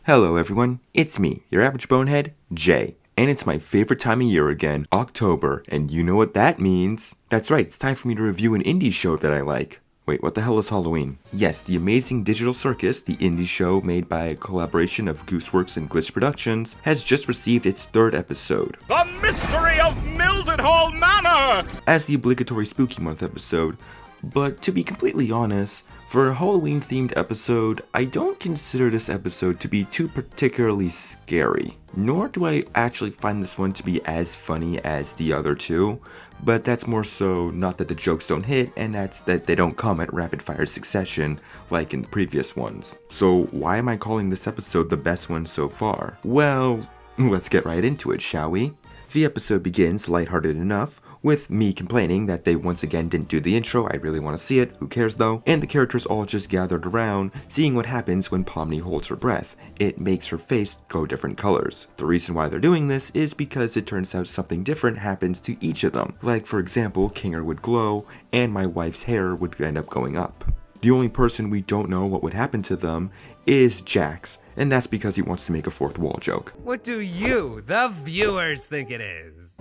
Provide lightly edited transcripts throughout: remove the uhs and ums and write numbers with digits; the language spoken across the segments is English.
Hello everyone, it's me, your average bonehead, Jay. And it's my favorite time of year again, October, and you know what that means. That's right, it's time for me to review an indie show that I like. Wait, what the hell is Halloween? Yes, the amazing digital Circus, the indie show made by a collaboration of Gooseworx and Glitch Productions, has just received its third episode. The Mystery of Mildenhall Manor! As the obligatory Spooky Month episode. But to be completely honest, for a Halloween-themed episode, I don't consider this episode to be too particularly scary. Nor do I actually find this one to be as funny as the other two, but that's more so not that the jokes don't hit, and that's that they don't come at rapid-fire succession like in the previous ones. So why am I calling this episode the best one so far? Well, let's get right into it, shall we? The episode begins lighthearted enough, with me complaining that they once again didn't do the intro. I really want to see it, who cares though? And the characters all just gathered around, seeing what happens when Pomni holds her breath. It makes her face go different colors. The reason why they're doing this is because it turns out something different happens to each of them. Like for example, Kinger would glow, and my wife's hair would end up going up. The only person we don't know what would happen to them is Jax, and that's because he wants to make a fourth wall joke. What do you, the viewers, think it is?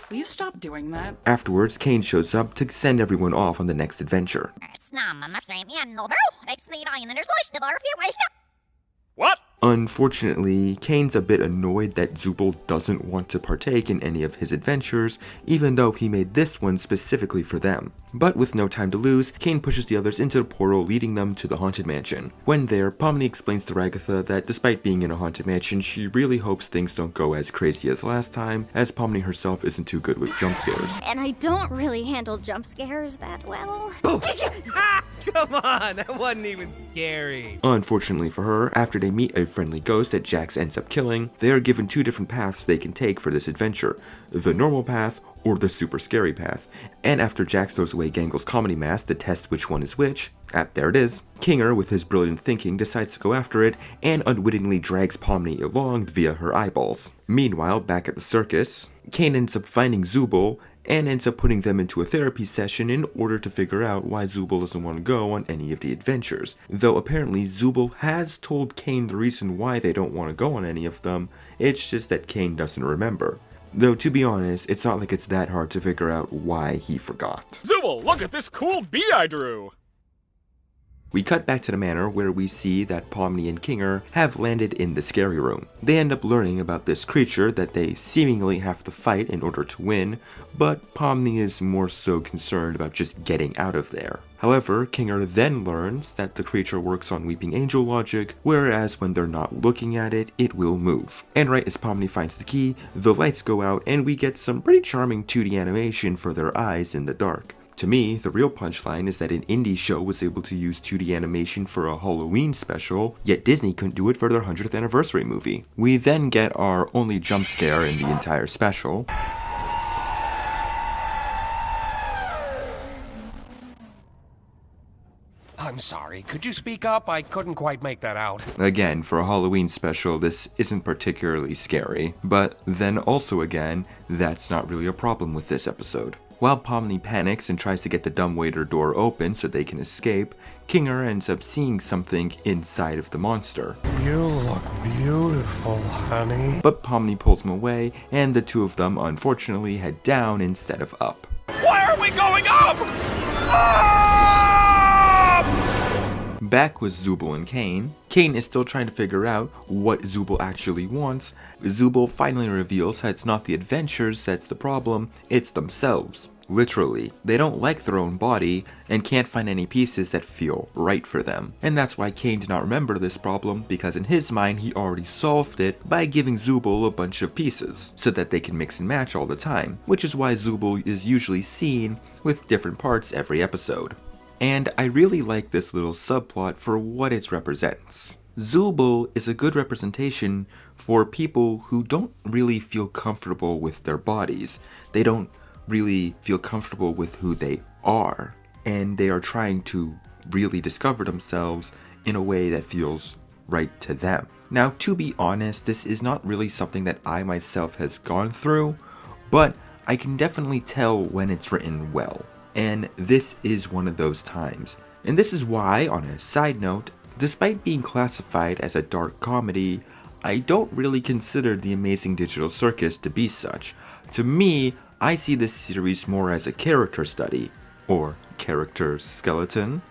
Will you stop doing that? Afterwards, Kane shows up to send everyone off on the next adventure. What? Unfortunately, Kane's a bit annoyed that Zubal doesn't want to partake in any of his adventures, even though he made this one specifically for them. But with no time to lose, Kane pushes the others into the portal, leading them to the haunted mansion. When there, Pomni explains to Ragatha that despite being in a haunted mansion, she really hopes things don't go as crazy as last time, as Pomni herself isn't too good with jump scares. And I don't really handle jump scares that well. Come on, that wasn't even scary. Unfortunately for her, after they meet a friendly ghost that Jax ends up killing, they are given two different paths they can take for this adventure, the normal path or the super scary path. And after Jax throws away Gangle's comedy mask to test which one is which, there it is, Kinger, with his brilliant thinking, decides to go after it and unwittingly drags Pomni along via her eyeballs. Meanwhile, back at the circus, Kane ends up finding Zubal and ends up putting them into a therapy session in order to figure out why Zubal doesn't want to go on any of the adventures. Though apparently Zubal has told Kane the reason why they don't want to go on any of them, it's just that Kane doesn't remember. Though to be honest, it's not like it's that hard to figure out why he forgot. Zubal, look at this cool bee I drew! We cut back to the manor where we see that Pomni and Kinger have landed in the scary room. They end up learning about this creature that they seemingly have to fight in order to win, but Pomni is more so concerned about just getting out of there. However, Kinger then learns that the creature works on Weeping Angel logic, whereas when they're not looking at it, it will move. And right as Pomni finds the key, the lights go out and we get some pretty charming 2D animation for their eyes in the dark. To me, the real punchline is that an indie show was able to use 2D animation for a Halloween special, yet Disney couldn't do it for their 100th anniversary movie. We then get our only jump scare in the entire special. I'm sorry, could you speak up? I couldn't quite make that out. Again, for a Halloween special, this isn't particularly scary, but then also again, that's not really a problem with this episode. While Pomni panics and tries to get the dumbwaiter door open so they can escape, Kinger ends up seeing something inside of the monster. You look beautiful, honey. But Pomni pulls him away, and the two of them unfortunately head down instead of up. Why are we going up? Back with Zubal and Kane, Kane is still trying to figure out what Zubal actually wants. Zubal finally reveals that it's not the adventures that's the problem, it's themselves. Literally, they don't like their own body and can't find any pieces that feel right for them. And that's why Kane did not remember this problem, because in his mind he already solved it by giving Zubal a bunch of pieces so that they can mix and match all the time, which is why Zubal is usually seen with different parts every episode. And I really like this little subplot for what it represents. Zubal is a good representation for people who don't really feel comfortable with their bodies. They don't really feel comfortable with who they are, and they are trying to really discover themselves in a way that feels right to them. Now, to be honest, this is not really something that I myself has gone through, but I can definitely tell when it's written well. And this is one of those times. And this is why, on a side note, Despite being classified as a dark comedy, I don't really consider The Amazing Digital Circus to be such. To me, I see this series more as a character study, or character skeleton.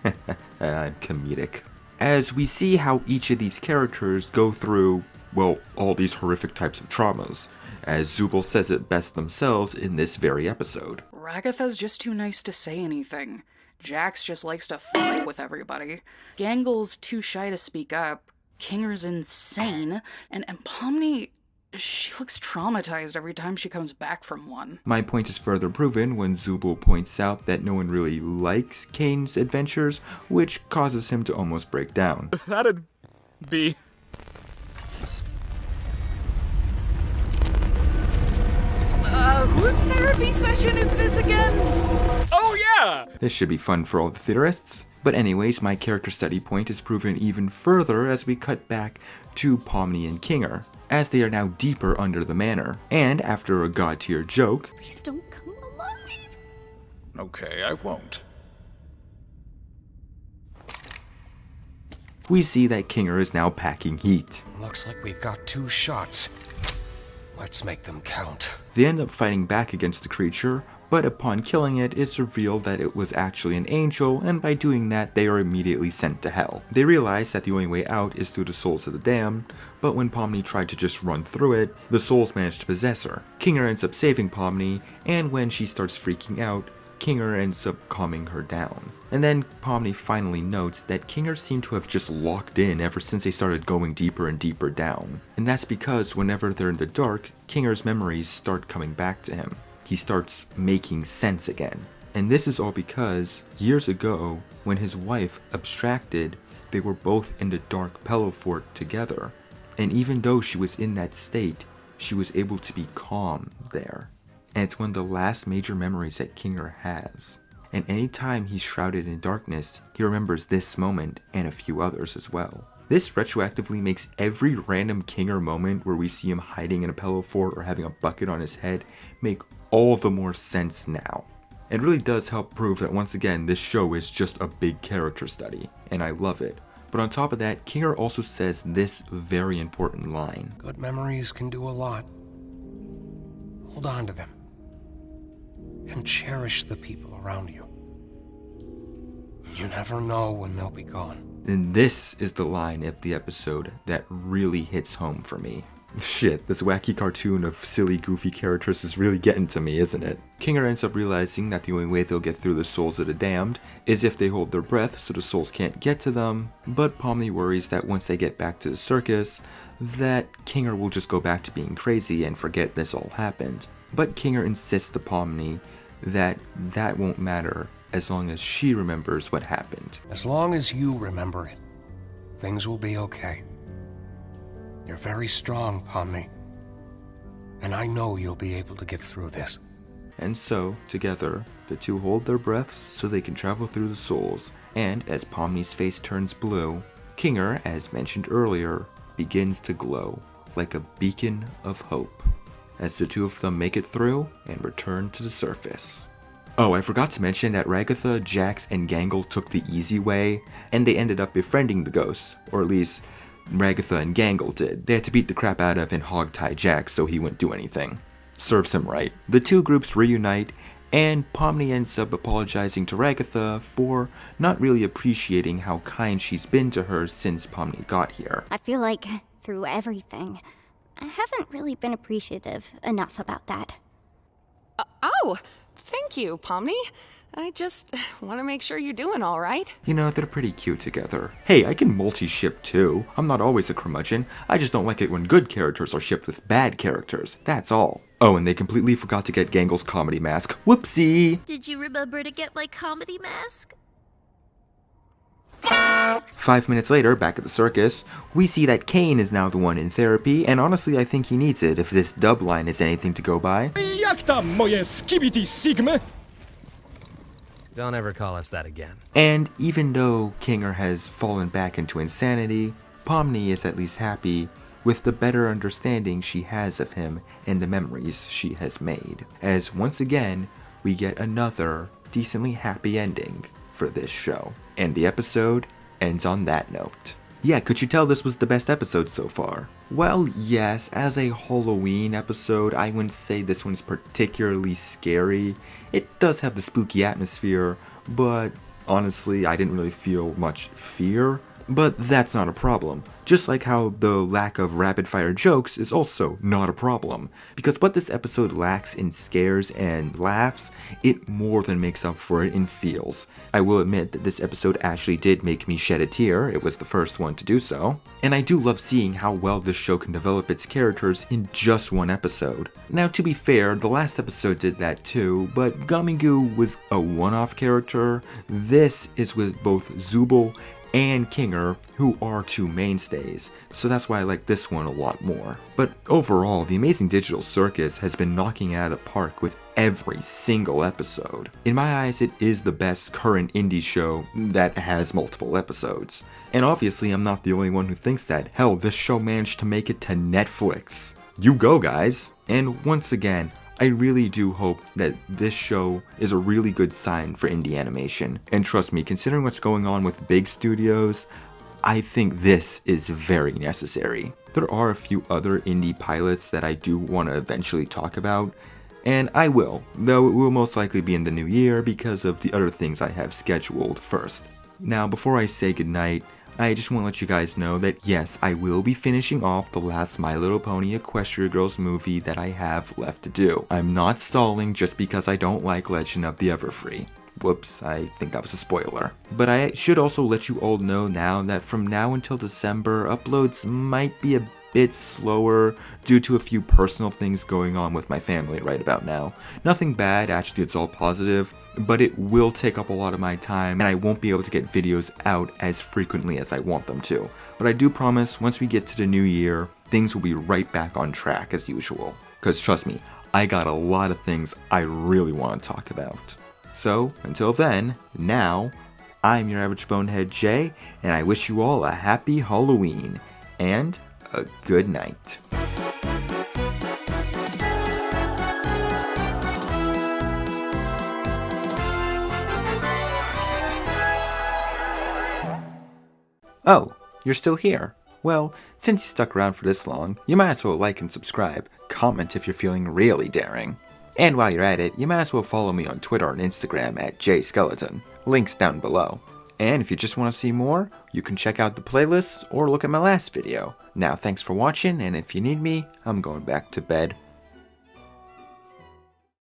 I'm comedic. As we see how each of these characters go through, well, all these horrific types of traumas, as Zubal says it best themselves in this very episode. Ragatha's just too nice to say anything. Jax just likes to fuck with everybody. Gangle's too shy to speak up. Kinger's insane. And Pomni, she looks traumatized every time she comes back from one. My point is further proven when Zubal points out that no one really likes Kane's adventures, which causes him to almost break down. That'd be... Whose therapy session is this again? Oh yeah! This should be fun for all the theorists. But anyways, my character study point is proven even further as we cut back to Pomni and Kinger, as they are now deeper under the manor. And after a god-tier joke, Please don't come alive. Okay, I won't. we see that Kinger is now packing heat. Looks like we've got 2 shots. Let's make them count. They end up fighting back against the creature, but upon killing it, it's revealed that it was actually an angel, and by doing that, they are immediately sent to hell. They realize that the only way out is through the souls of the damned, but when Pomni tried to just run through it, the souls managed to possess her. Kinger ends up saving Pomni, and when she starts freaking out, Kinger ends up calming her down. And then Pomni finally notes that Kinger seemed to have just locked in ever since they started going deeper and deeper down. And that's because whenever they're in the dark, Kinger's memories start coming back to him. He starts making sense again. And this is all because years ago, when his wife abstracted, they were both in the dark pillow fort together. And even though she was in that state, she was able to be calm there. And it's one of the last major memories that Kinger has. And anytime he's shrouded in darkness, he remembers this moment and a few others as well. This retroactively makes every random Kinger moment where we see him hiding in a pillow fort or having a bucket on his head make all the more sense now. It really does help prove that once again this show is just a big character study, and I love it. But on top of that, Kinger also says this very important line. Good memories can do a lot. Hold on to them. And cherish the people around you. You never know when they'll be gone. And this is the line of the episode that really hits home for me. Shit, this wacky cartoon of silly, goofy characters is really getting to me, isn't it? Kinger ends up realizing that the only way they'll get through the souls of the damned is if they hold their breath so the souls can't get to them, but Pomni worries that once they get back to the circus, that Kinger will just go back to being crazy and forget this all happened. But Kinger insists to Pomni that that won't matter as long as she remembers what happened. As long as you remember it, things will be okay. You're very strong, Pomni. And I know you'll be able to get through this. And so, together, the two hold their breaths so they can travel through the souls, and as Pomni's face turns blue, Kinger, as mentioned earlier, begins to glow like a beacon of hope, as the two of them make it through and return to the surface. Oh, I forgot to mention that Ragatha, Jax, and Gangle took the easy way, and they ended up befriending the ghosts, or at least Ragatha and Gangle did. They had to beat the crap out of and hog-tie Jax so he wouldn't do anything. Serves him right. The two groups reunite, and Pomni ends up apologizing to Ragatha for not really appreciating how kind she's been to her since Pomni got here. I feel like, through everything, I haven't really been appreciative enough about that. Oh, thank you, Pomni. I just want to make sure you're doing all right. You know, they're pretty cute together. Hey, I can multi-ship too. I'm not always a curmudgeon. I just don't like it when good characters are shipped with bad characters. That's all. Oh, and they completely forgot to get Gangle's comedy mask. Whoopsie! Did you remember to get my comedy mask? 5 minutes later, back at the circus, we see that Kane is now the one in therapy, and honestly I think he needs it if this dub line is anything to go by. Jak tam moje skibidi sigmy? Don't ever call us that again. And even though Kinger has fallen back into insanity, Pomni is at least happy with the better understanding she has of him and the memories she has made, as once again we get another decently happy ending for this show. And the episode ends on that note. Yeah, could you tell this was the best episode so far? Well, yes, as a Halloween episode, I wouldn't say this one's particularly scary. It does have the spooky atmosphere, but honestly, I didn't really feel much fear. But that's not a problem, just like how the lack of rapid-fire jokes is also not a problem, because what this episode lacks in scares and laughs, it more than makes up for it in feels. I will admit that this episode actually did make me shed a tear, it was the first one to do so, and I do love seeing how well this show can develop its characters in just one episode. Now, to be fair, the last episode did that too, but Gamingu was a one-off character. This is with both Zubal and Kinger, who are two mainstays, so that's why I like this one a lot more. But overall, the Amazing Digital Circus has been knocking it out of the park with every single episode. In my eyes, it is the best current indie show that has multiple episodes. And obviously, I'm not the only one who thinks that. Hell, this show managed to make it to Netflix. You go, guys! And once again, I really do hope that this show is a really good sign for indie animation. And trust me, considering what's going on with big studios, I think this is very necessary. There are a few other indie pilots that I do want to eventually talk about, and I will, though it will most likely be in the new year because of the other things I have scheduled first. Now, before I say goodnight, I just want to let you guys know that yes, I will be finishing off the last My Little Pony Equestria Girls movie that I have left to do. I'm not stalling just because I don't like Legend of the Everfree. Whoops, I think that was a spoiler. But I should also let you all know now that from now until December, uploads might be a bit slower due to a few personal things going on with my family right about now. Nothing bad, actually it's all positive, but it will take up a lot of my time and I won't be able to get videos out as frequently as I want them to. But I do promise once we get to the new year, things will be right back on track as usual. Because trust me, I got a lot of things I really want to talk about. So until then, now, I'm your average bonehead Jay, and I wish you all a happy Halloween, and a good night. Oh, you're still here. Well, since you stuck around for this long, you might as well like and subscribe, comment if you're feeling really daring. And while you're at it, you might as well follow me on Twitter and Instagram at jayskeletyn. Links down below. And if you just want to see more, you can check out the playlists or look at my last video. Now, thanks for watching, and if you need me, I'm going back to bed